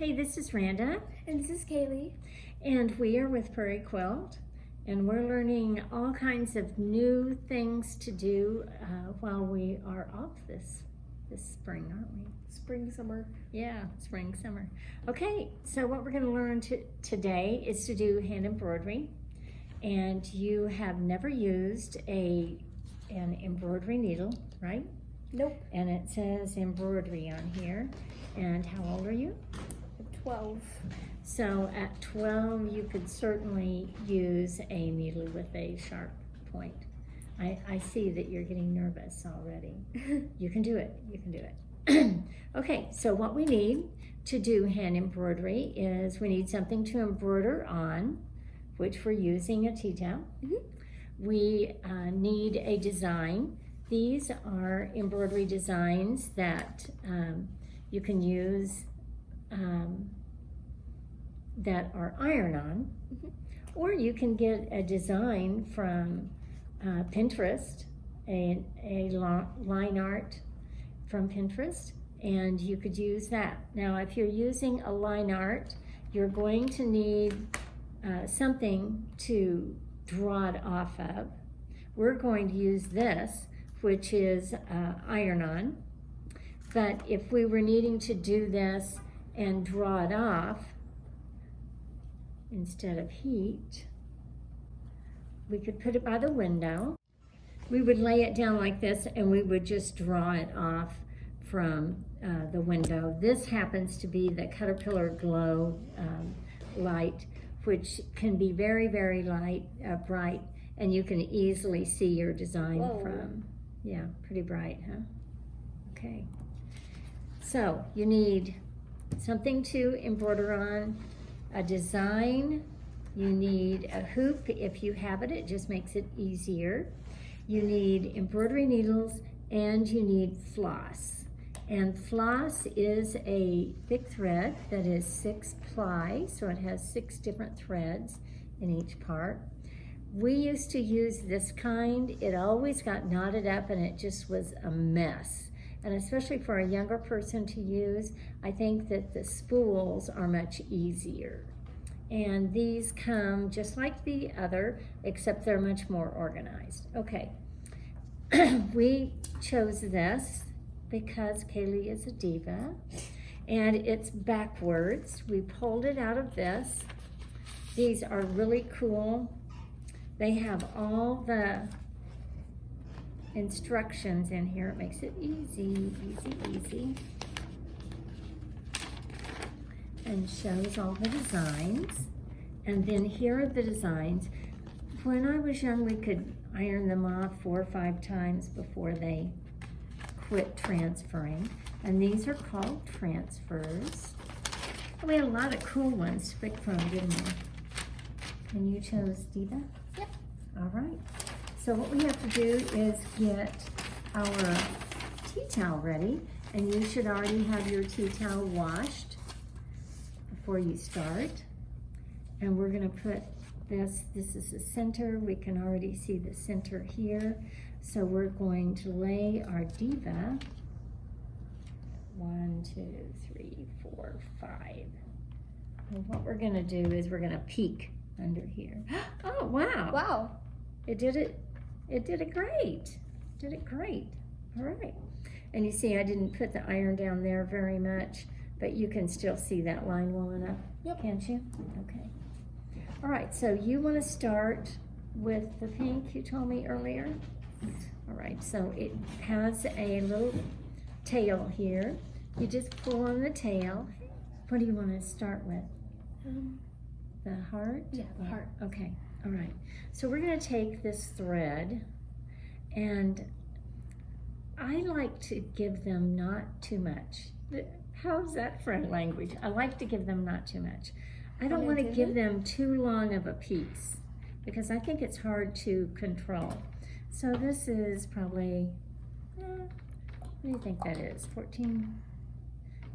Hey, this is Randa, And this is Kaylee. and we are with Prairie Quilt, and we're learning all kinds of new things to do while we are off this spring, aren't we? Spring, summer. Yeah, spring, summer. Okay, so what we're going to learn today is to do hand embroidery, and you have never used an embroidery needle, right? Nope. And it says embroidery on here. And how old are you? 12. So at 12, you could certainly use a needle with a sharp point. I see that you're getting nervous already. You can do it, you can do it. Okay, so what we need to do hand embroidery is we need something to embroider on, which we're using a tea towel. We need a design. These are embroidery designs that you can use that are iron-on, or you can get a design from Pinterest, a line art from Pinterest, and you could use that. Now, if you're using a line art, you're going to need something to draw it off of. We're going to use this, which is iron-on, but if we were needing to do this and draw it off instead of heat, we could put it by the window. We would lay it down like this and we would just draw it off from the window. This happens to be the Caterpillar Glow light, which can be very, very light, bright, and you can easily see your design from. Yeah, pretty bright, huh? Okay. So you need something to embroider on, a design, you need a hoop. If you have it, it just makes it easier. You need embroidery needles, and you need floss. And floss is a thick thread that is 6 ply, so it has 6 different threads in each part. We used to use this kind. It always got knotted up and it just was a mess. And especially for a younger person to use, I think that the spools are much easier. And these come just like the other, except they're much more organized. Okay, we chose this because Kaylee is a diva, and it's backwards. We pulled it out of this. These are really cool. They have all the instructions in here. It makes it easy, easy, and shows all the designs. And then here are the designs. When I was young, we could iron them off 4 or 5 times before they quit transferring. And these are called transfers. We had a lot of cool ones to pick from, didn't we? And you chose Diva? Yep. All right. So what we have to do is get our tea towel ready, and you should already have your tea towel washed before you start. And we're going to put this is the center. We can already see the center here. So we're going to lay our Diva 1, 2, 3, 4, 5. And what we're going to do is we're going to peek under here. Oh, wow. Wow. It did it great. Did it great. All right. And you see I didn't put the iron down there very much, but you can still see that line well enough. Yep. Can't you? Okay. All right, so you want to start with the pink you told me earlier. All right, so it has a little tail here. You just pull on the tail. What do you want to start with? The heart? Yeah, the heart. Okay, all right. So we're going to take this thread, and I like to give them not too much. How's that for language? I like to give them not too much. I don't want to give them too long of a piece because I think it's hard to control. So this is probably, what do you think that is? 14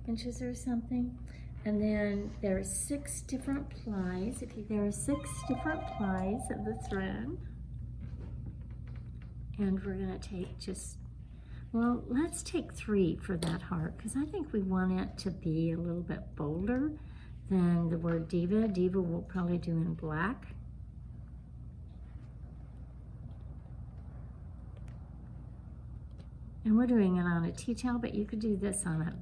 inches or something? And then there are 6 different plies. There are 6 different plies of the thread. And we're going to take Well, let's take 3 for that heart, because I think we want it to be a little bit bolder than the word diva. Diva we'll probably do in black. And we're doing it on a tea towel, but you could do this on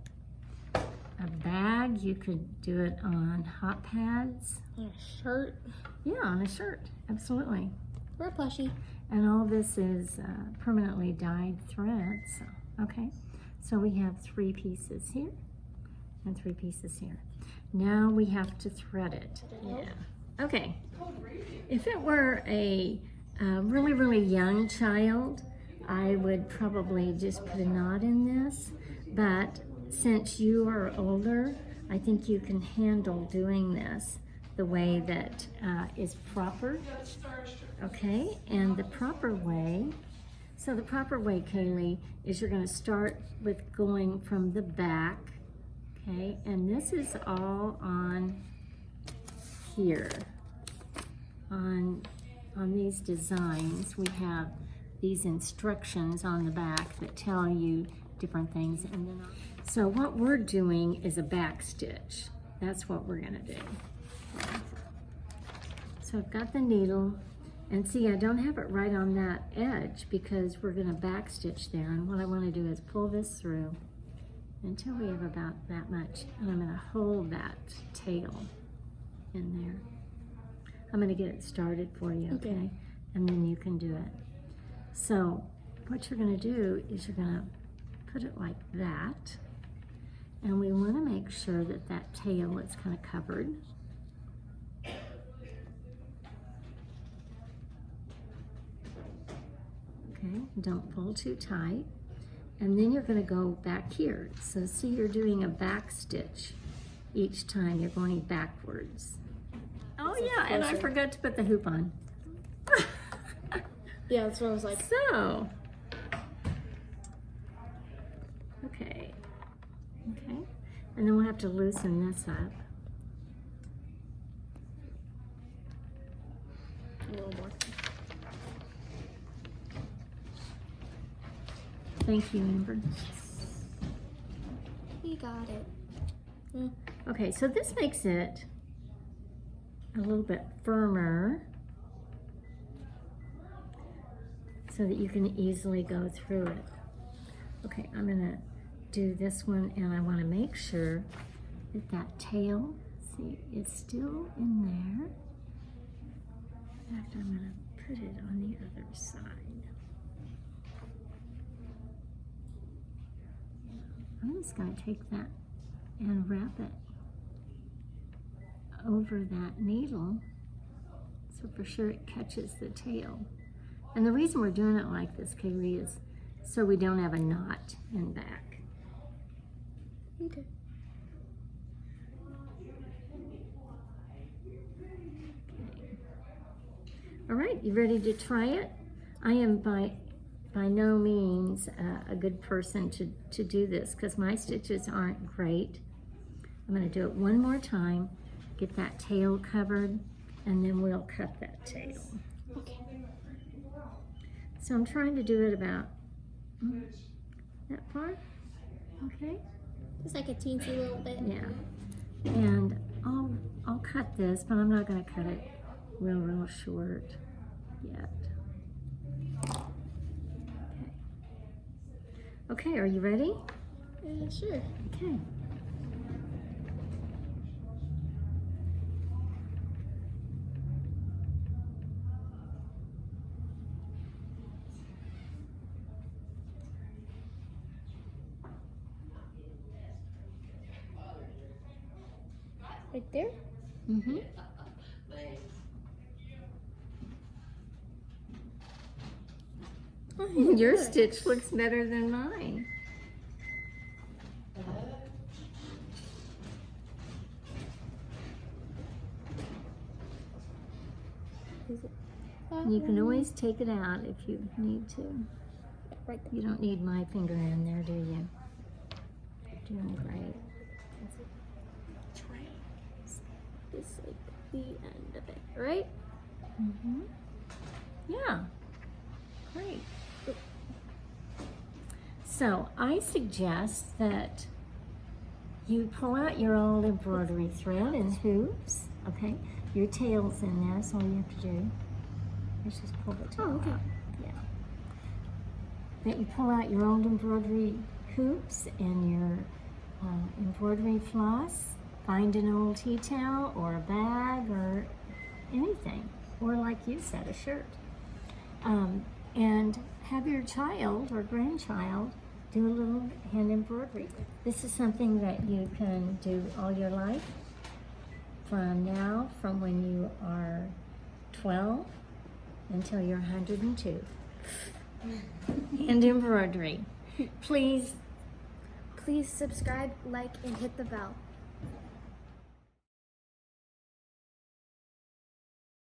a bag. You could do it on hot pads. On a shirt. Yeah, on a shirt, absolutely. Or a plushie. And all this is permanently dyed thread, so, okay. So we have 3 pieces here and 3 pieces here. Now we have to thread it. Yeah. Okay. If it were a really, really young child, I would probably just put a knot in this, but since you are older, I think you can handle doing this the way that is proper. Okay, and the proper way, so the proper way, Kaylee, is you're going to start with going from the back, okay, and this is all on here. On these designs, we have these instructions on the back that tell you different things. And then, so what we're doing is a back stitch. That's what we're going to do. So I've got the needle. And see, I don't have it right on that edge because we're going to back stitch there. And what I want to do is pull this through until we have about that much. And I'm going to hold that tail in there. I'm going to get it started for you, okay? And then you can do it. So what you're going to do is you're going to put it like that. And we want to make sure that that tail is kind of covered. Okay, don't pull too tight. And then you're going to go back here. So see, you're doing a back stitch each time you're going backwards. Oh yeah, and I forgot to put the hoop on. Yeah, that's what I was like. So, okay, and then we'll have to loosen this up. A little more. Thank you, Amber. You got it. Okay, so this makes it a little bit firmer so that you can easily go through it. Okay, I'm gonna do this one, and I want to make sure that that tail, see, is still in there. In fact, I'm gonna put it on the other side. I'm just going to take that and wrap it over that needle so for sure it catches the tail. And the reason we're doing it like this, Kaylee, is so we don't have a knot in back. Okay. All right, you ready to try it? I am by no means a good person to do this because my stitches aren't great. I'm going to do it one more time, get that tail covered, and then we'll cut that tail. Okay. So I'm trying to do it about that far, okay? Just like a teensy little bit. Yeah, and I'll cut this, but I'm not going to cut it real short yet. Okay, are you ready? Sure. Okay. Right there? Mm-hmm. Oh, Your good. stitch looks better than mine. Is it You can always take it out if you need to. right there? You don't need my finger in there, do you? You're doing great. This is like the end of it, right? So I suggest that you pull out your old embroidery thread and hoops, okay? Your tail's in there, so all you have to do is just pull the tail out. Yeah. That you pull out your old embroidery hoops and your embroidery floss. Find an old tea towel or a bag or anything, or like you said, a shirt. And have your child or grandchild do a little hand embroidery. This is something that you can do all your life, from when you are 12 until you're 102. Hand embroidery. Please Please subscribe, like, and hit the bell.